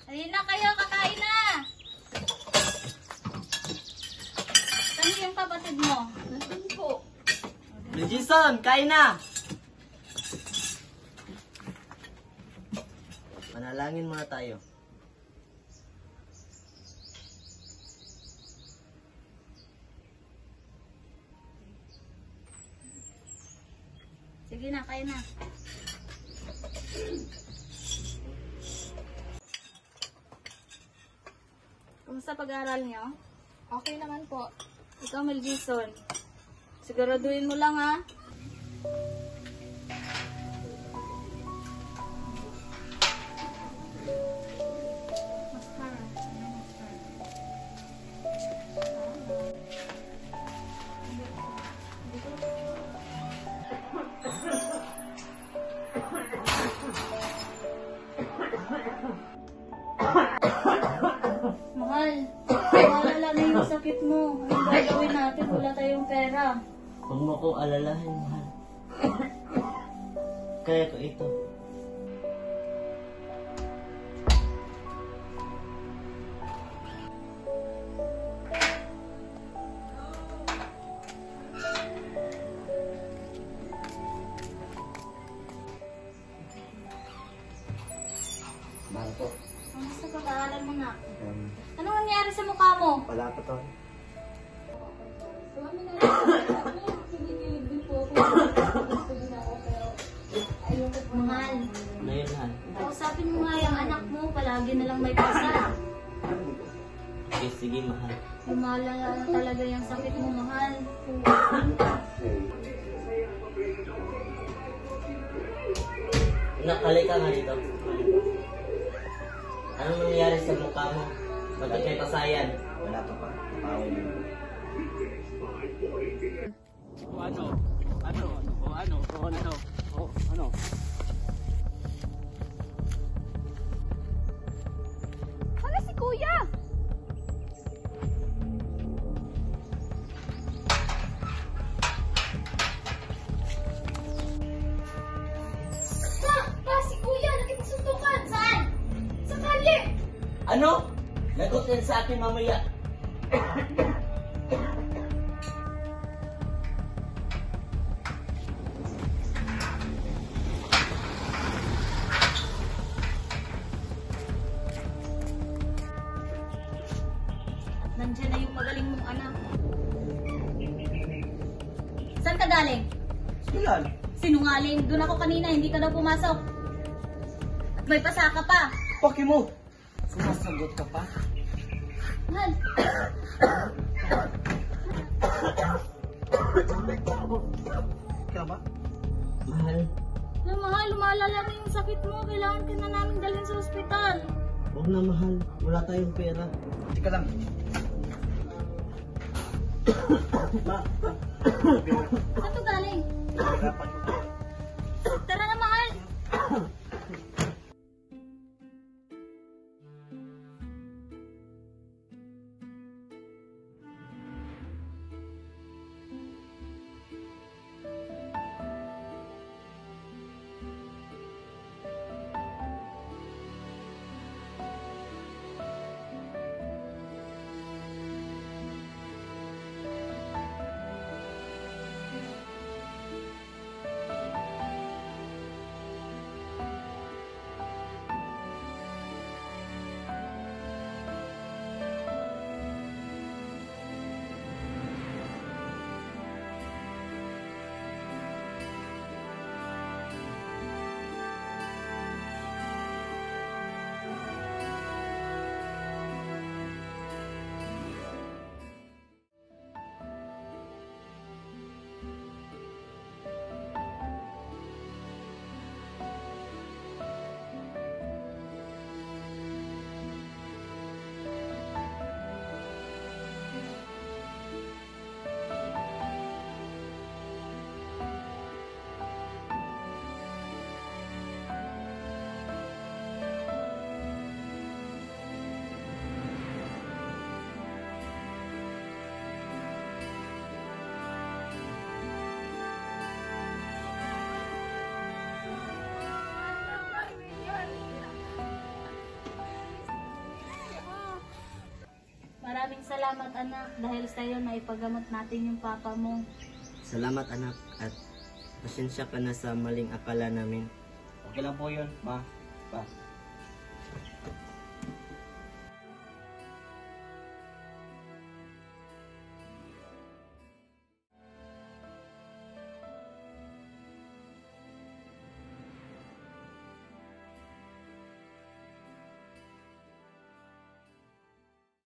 Ayun na kayo, kakain na. Saan yung kapatid mo? Nasaan po? Jason, kain na! Manalangin muna tayo. Sige na, kain na. Kumusta pag-aaral niyo? Okay naman po. Ikaw, Mel Jason. Siguraduhin mo lang, ha? Mahal, maalala na yung sakit mo. Anong gagawin natin? Wala tayong pera. Huwag mo kong alalahin, mahal. Kaya ko ito. Mahal po. Kamusta pag-aaral mo na? Anong nangyari sa mukha mo? Wala pa to. Kami na lang. Kinikilig din po ako. Gusto din ako pero ayoko po. Mahal, Ngayon, mahal. kausapin mo nga yung anak mo. Palagi na lang may pasa. Okay, sige, mahal. Lumalala na talaga yung sakit mo, mahal. Nakalay ka nga dito. Anong nangyari sa mukha mo? Bakit may pasayan? Wala pa pa. Pawin mo. Hala si Kuya! Si Kuya! Nakipagsuntukan! Saan? Sa kalye! Ano? Lagot yan sa akin mamaya. Nandiyan na yung magaling mong anak. Saan ka galing? Silan? Sinungaling. Doon ako kanina, hindi ka daw pumasok. At may pasa ka pa. Paki mo! Sumasagot ka pa? Mahal, Kaya ba? Mahal. mahal, lumalala na yung sakit mo. Kailangan ka na namin dalhin sa ospital. Huwag na, mahal. Wala tayong pera. Tika lang. Ma. Saan to galing? Tara na, mahal. Maraming salamat anak dahil sa'yo na ipagamot natin yung papa mo. Salamat anak at pasensya ka na sa maling akala namin. Okay lang po yun, ma. Pa.